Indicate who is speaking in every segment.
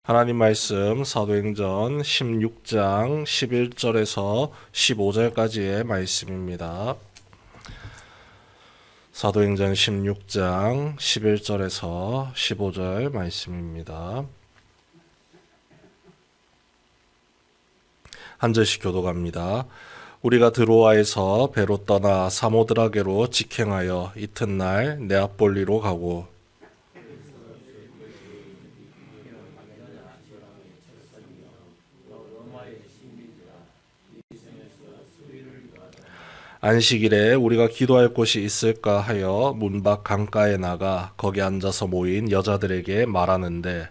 Speaker 1: 하나님 말씀 사도행전 16장 11절에서 15절까지의 말씀입니다. 사도행전 16장 11절에서 15절 말씀입니다. 한 절씩 교독합니다. 우리가 드로아에서 배로 떠나 사모드라게로 직행하여 이튿날 네아폴리로 가고 안식일에 우리가 기도할 곳이 있을까 하여 문 밖 강가에 나가 거기 앉아서 모인 여자들에게 말하는데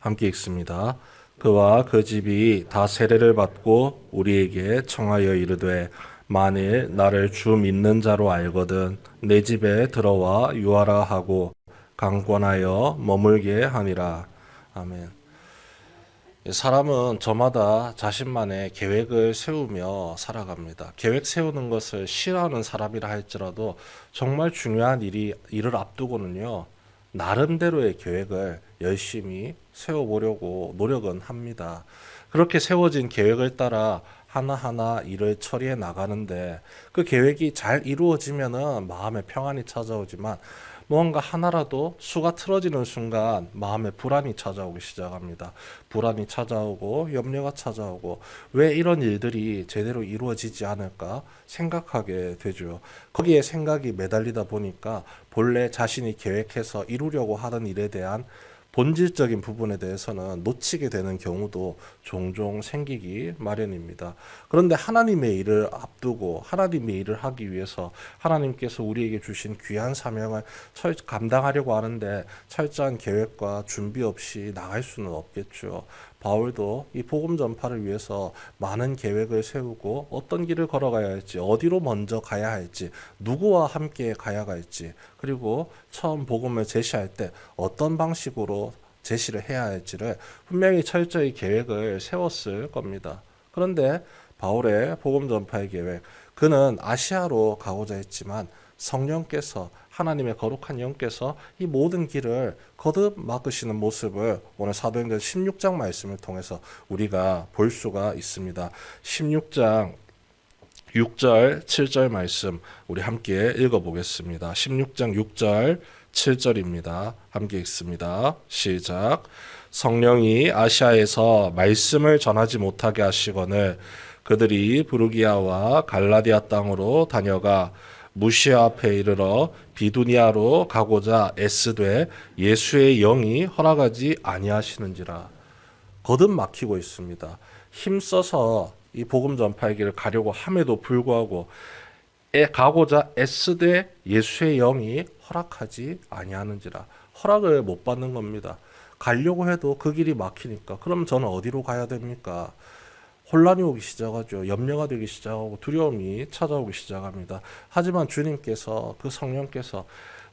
Speaker 1: 함께 읽습니다. 그와 그 집이 다 세례를 받고 우리에게 청하여 이르되 만일 나를 주 믿는 자로 알거든 내 집에 들어와 유하라 하고 강권하여 머물게 하니라. 아멘. 사람은 저마다 자신만의 계획을 세우며 살아갑니다. 계획 세우는 것을 싫어하는 사람이라 할지라도 정말 중요한 일을 앞두고는요, 나름대로의 계획을 열심히 세워보려고 노력은 합니다. 그렇게 세워진 계획을 따라 하나하나 일을 처리해 나가는데 그 계획이 잘 이루어지면은 마음에 평안이 찾아오지만 뭔가 하나라도 수가 틀어지는 순간 마음에 불안이 찾아오기 시작합니다. 불안이 찾아오고 염려가 찾아오고 왜 이런 일들이 제대로 이루어지지 않을까 생각하게 되죠. 거기에 생각이 매달리다 보니까 본래 자신이 계획해서 이루려고 하던 일에 대한 본질적인 부분에 대해서는 놓치게 되는 경우도 종종 생기기 마련입니다. 그런데 하나님의 일을 앞두고 하나님의 일을 하기 위해서 하나님께서 우리에게 주신 귀한 사명을 감당하려고 하는데 철저한 계획과 준비 없이 나갈 수는 없겠죠. 바울도 이 복음 전파를 위해서 많은 계획을 세우고 어떤 길을 걸어가야 할지, 어디로 먼저 가야 할지, 누구와 함께 가야 할지, 그리고 처음 복음을 제시할 때 어떤 방식으로 제시를 해야 할지를 분명히 철저히 계획을 세웠을 겁니다. 그런데 바울의 복음 전파의 계획, 그는 아시아로 가고자 했지만 성령께서 하나님의 거룩한 영께서 이 모든 길을 거듭 막으시는 모습을 오늘 사도행전 16장 말씀을 통해서 우리가 볼 수가 있습니다. 16장 6절, 7절 말씀 우리 함께 읽어보겠습니다. 16장 6절, 7절입니다. 함께 읽습니다. 시작. 성령이 아시아에서 말씀을 전하지 못하게 하시거늘 그들이 부르기아와 갈라디아 땅으로 다녀가 무시아 앞에 이르러 비두니아로 가고자 애쓰되 예수의 영이 허락하지 아니하시는지라. 거듭 막히고 있습니다. 힘써서 이 복음 전파의 길을 가려고 함에도 불구하고 가고자 애쓰되 예수의 영이 허락하지 아니하는지라. 허락을 못 받는 겁니다. 가려고 해도 그 길이 막히니까 그럼 저는 어디로 가야 됩니까? 혼란이 오기 시작하죠. 염려가 되기 시작하고 두려움이 찾아오기 시작합니다. 하지만 주님께서 그 성령께서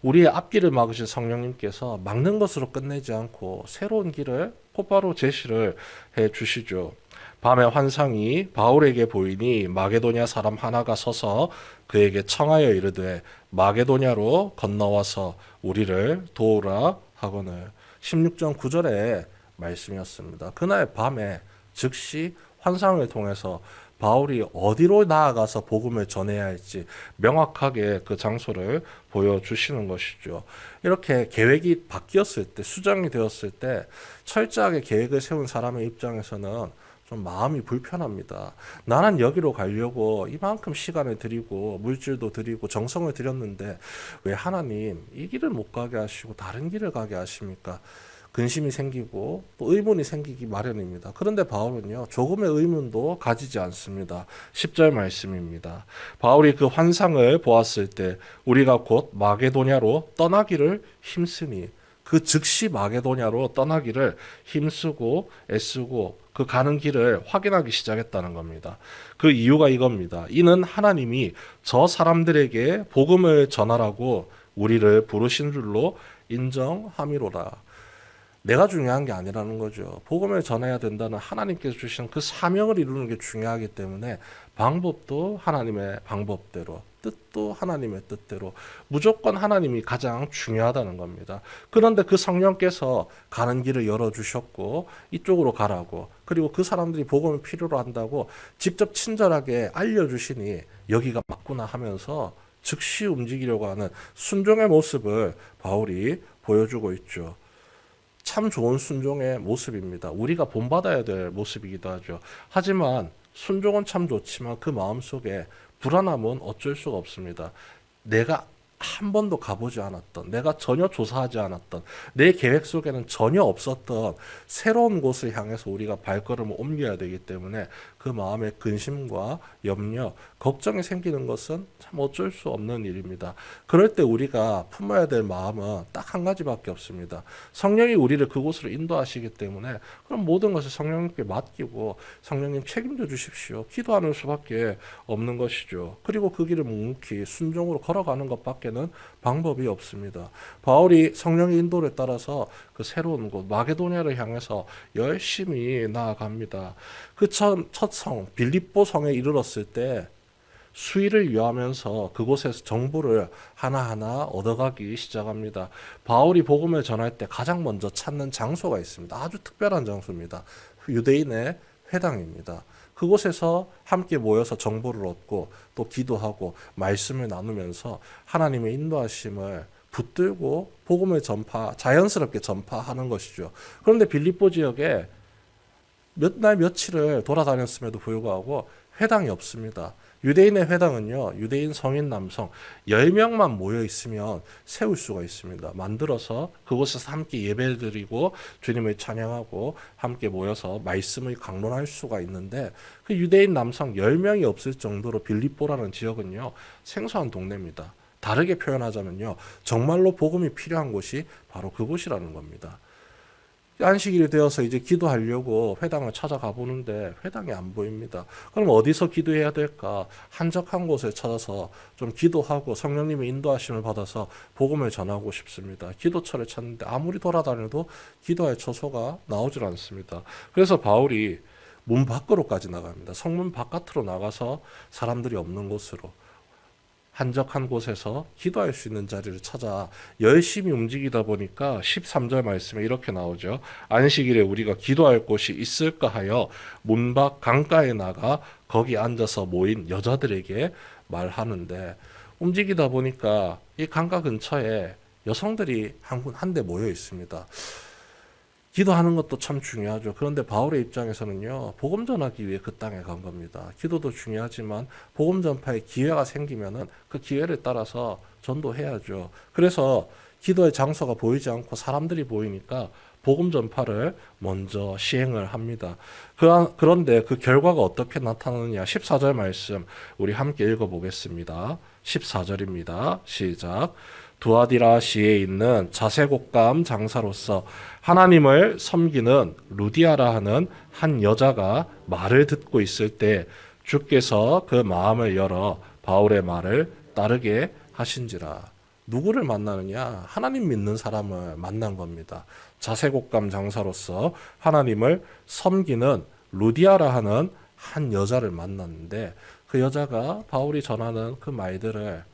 Speaker 1: 우리의 앞길을 막으신 성령님께서 막는 것으로 끝내지 않고 새로운 길을 곧바로 제시를 해 주시죠. 밤에 환상이 바울에게 보이니 마게도냐 사람 하나가 서서 그에게 청하여 이르되 마게도냐로 건너와서 우리를 도우라 하거늘. 16장 9절의 말씀이었습니다. 그날 밤에 즉시 환상을 통해서 바울이 어디로 나아가서 복음을 전해야 할지 명확하게 그 장소를 보여주시는 것이죠. 이렇게 계획이 바뀌었을 때, 수정이 되었을 때 철저하게 계획을 세운 사람의 입장에서는 좀 마음이 불편합니다. 나는 여기로 가려고 이만큼 시간을 들이고 물질도 들이고 정성을 들였는데 왜 하나님 이 길을 못 가게 하시고 다른 길을 가게 하십니까? 근심이 생기고 또 의문이 생기기 마련입니다. 그런데 바울은요, 조금의 의문도 가지지 않습니다. 10절 말씀입니다. 바울이 그 환상을 보았을 때 우리가 곧 마게도냐로 떠나기를 힘쓰니, 그 즉시 마게도냐로 떠나기를 힘쓰고 애쓰고 그 가는 길을 확인하기 시작했다는 겁니다. 그 이유가 이겁니다. 이는 하나님이 저 사람들에게 복음을 전하라고 우리를 부르신 줄로 인정함이로라. 내가 중요한 게 아니라는 거죠. 복음을 전해야 된다는 하나님께서 주신 그 사명을 이루는 게 중요하기 때문에 방법도 하나님의 방법대로, 뜻도 하나님의 뜻대로 무조건 하나님이 가장 중요하다는 겁니다. 그런데 그 성령께서 가는 길을 열어주셨고 이쪽으로 가라고, 그리고 그 사람들이 복음을 필요로 한다고 직접 친절하게 알려주시니 여기가 맞구나 하면서 즉시 움직이려고 하는 순종의 모습을 바울이 보여주고 있죠. 참 좋은 순종의 모습입니다. 우리가 본받아야 될 모습이기도 하죠. 하지만 순종은 참 좋지만 그 마음속에 불안함은 어쩔 수가 없습니다. 내가 한 번도 가보지 않았던, 내가 전혀 조사하지 않았던, 내 계획 속에는 전혀 없었던 새로운 곳을 향해서 우리가 발걸음을 옮겨야 되기 때문에 그 마음의 근심과 염려, 걱정이 생기는 것은 참 어쩔 수 없는 일입니다. 그럴 때 우리가 품어야 될 마음은 딱 한 가지밖에 없습니다. 성령이 우리를 그곳으로 인도하시기 때문에 그럼 모든 것을 성령님께 맡기고 성령님 책임져 주십시오. 기도하는 수밖에 없는 것이죠. 그리고 그 길을 묵묵히 순종으로 걸어가는 것밖에는 방법이 없습니다. 바울이 성령의 인도를 따라서 그 새로운 곳 마게도냐를 향해서 열심히 나아갑니다. 그 첫 성 빌립보 성에 이르렀을 때 수의를 위하면서 그곳에서 정보를 하나하나 얻어가기 시작합니다. 바울이 복음을 전할 때 가장 먼저 찾는 장소가 있습니다. 아주 특별한 장소입니다. 유대인의 회당입니다. 그곳에서 함께 모여서 정보를 얻고 또 기도하고 말씀을 나누면서 하나님의 인도하심을 붙들고 복음을 자연스럽게 전파하는 것이죠. 그런데 빌립보 지역에 몇 날 며칠을 돌아다녔음에도 불구하고 회당이 없습니다. 유대인의 회당은요, 유대인 성인 남성 10명만 모여 있으면 세울 수가 있습니다. 만들어서 그곳에서 함께 예배를 드리고 주님을 찬양하고 함께 모여서 말씀을 강론할 수가 있는데 그 유대인 남성 10명이 없을 정도로 빌립보라는 지역은요, 생소한 동네입니다. 다르게 표현하자면요, 정말로 복음이 필요한 곳이 바로 그곳이라는 겁니다. 안식일이 되어서 이제 기도하려고 회당을 찾아가 보는데 회당이 안 보입니다. 그럼 어디서 기도해야 될까? 한적한 곳에 찾아서 좀 기도하고 성령님의 인도하심을 받아서 복음을 전하고 싶습니다. 기도처를 찾는데 아무리 돌아다녀도 기도할 처소가 나오질 않습니다. 그래서 바울이 문 밖으로까지 나갑니다. 성문 바깥으로 나가서 사람들이 없는 곳으로 한적한 곳에서 기도할 수 있는 자리를 찾아 열심히 움직이다 보니까 13절 말씀에 이렇게 나오죠. 안식일에 우리가 기도할 곳이 있을까 하여 문 밖 강가에 나가 거기 앉아서 모인 여자들에게 말하는데, 움직이다 보니까 이 강가 근처에 여성들이 한 대 모여 있습니다. 기도하는 것도 참 중요하죠. 그런데 바울의 입장에서는요, 복음 전하기 위해 그 땅에 간 겁니다. 기도도 중요하지만 복음 전파의 기회가 생기면은 그 기회를 따라서 전도해야죠. 그래서 기도의 장소가 보이지 않고 사람들이 보이니까 복음 전파를 먼저 시행을 합니다. 그런데 그 결과가 어떻게 나타나느냐, 14절 말씀 우리 함께 읽어보겠습니다. 14절입니다. 시작. 두아디라시에 있는 자색옷감 장사로서 하나님을 섬기는 루디아라 하는 한 여자가 말을 듣고 있을 때 주께서 그 마음을 열어 바울의 말을 따르게 하신지라. 누구를 만나느냐? 하나님 믿는 사람을 만난 겁니다. 자색옷감 장사로서 하나님을 섬기는 루디아라 하는 한 여자를 만났는데 그 여자가 바울이 전하는 그 말들을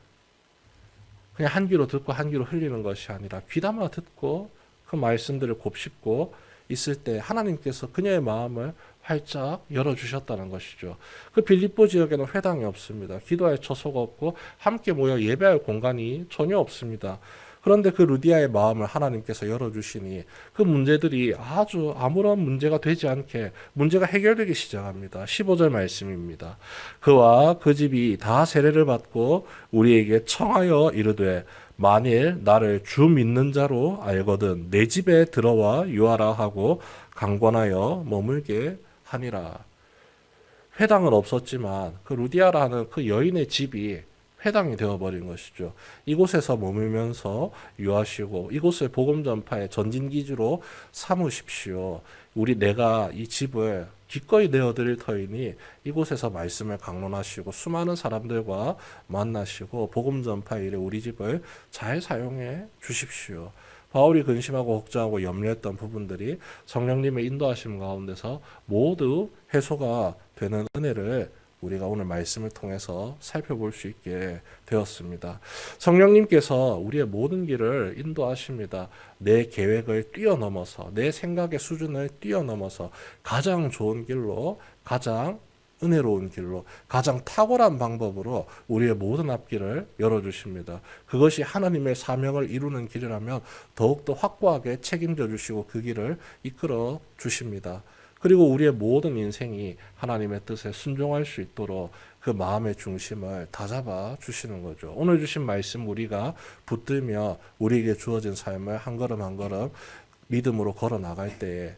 Speaker 1: 그냥 한 귀로 듣고 한 귀로 흘리는 것이 아니라 귀담아 듣고 그 말씀들을 곱씹고 있을 때 하나님께서 그녀의 마음을 활짝 열어주셨다는 것이죠. 그 빌립보 지역에는 회당이 없습니다. 기도할 처소가 없고 함께 모여 예배할 공간이 전혀 없습니다. 그런데 그 루디아의 마음을 하나님께서 열어주시니 그 문제들이 아주 아무런 문제가 되지 않게 문제가 해결되기 시작합니다. 15절 말씀입니다. 그와 그 집이 다 세례를 받고 우리에게 청하여 이르되 만일 나를 주 믿는 자로 알거든 내 집에 들어와 유하라 하고 강권하여 머물게 하니라. 회당은 없었지만 그 루디아라 하는 그 여인의 집이 회당이 되어버린 것이죠. 이곳에서 머물면서 유하시고 이곳을 복음 전파의 전진기지로 삼으십시오. 내가 이 집을 기꺼이 내어드릴 터이니 이곳에서 말씀을 강론하시고 수많은 사람들과 만나시고 복음 전파 일에 우리 집을 잘 사용해 주십시오. 바울이 근심하고 걱정하고 염려했던 부분들이 성령님의 인도하심 가운데서 모두 해소가 되는 은혜를 우리가 오늘 말씀을 통해서 살펴볼 수 있게 되었습니다. 성령님께서 우리의 모든 길을 인도하십니다. 내 계획을 뛰어넘어서, 내 생각의 수준을 뛰어넘어서 가장 좋은 길로, 가장 은혜로운 길로, 가장 탁월한 방법으로 우리의 모든 앞길을 열어주십니다. 그것이 하나님의 사명을 이루는 길이라면 더욱더 확고하게 책임져 주시고 그 길을 이끌어 주십니다. 그리고 우리의 모든 인생이 하나님의 뜻에 순종할 수 있도록 그 마음의 중심을 다잡아 주시는 거죠. 오늘 주신 말씀 우리가 붙들며 우리에게 주어진 삶을 한 걸음 한 걸음 믿음으로 걸어 나갈 때에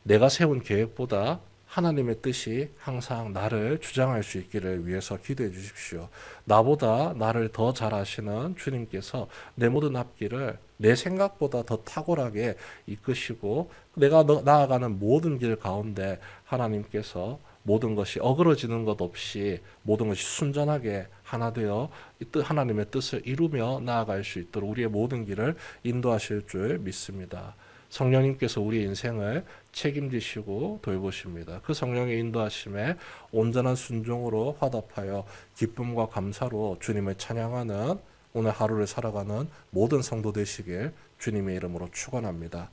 Speaker 1: 내가 세운 계획보다 하나님의 뜻이 항상 나를 주장할 수 있기를 위해서 기도해 주십시오. 나보다 나를 더 잘 아시는 주님께서 내 모든 앞길을 내 생각보다 더 탁월하게 이끄시고 내가 나아가는 모든 길 가운데 하나님께서 모든 것이 어그러지는 것 없이 모든 것이 순전하게 하나 되어 하나님의 뜻을 이루며 나아갈 수 있도록 우리의 모든 길을 인도하실 줄 믿습니다. 성령님께서 우리 인생을 책임지시고 돌보십니다. 그 성령의 인도하심에 온전한 순종으로 화답하여 기쁨과 감사로 주님을 찬양하는 오늘 하루를 살아가는 모든 성도 되시길 주님의 이름으로 축원합니다.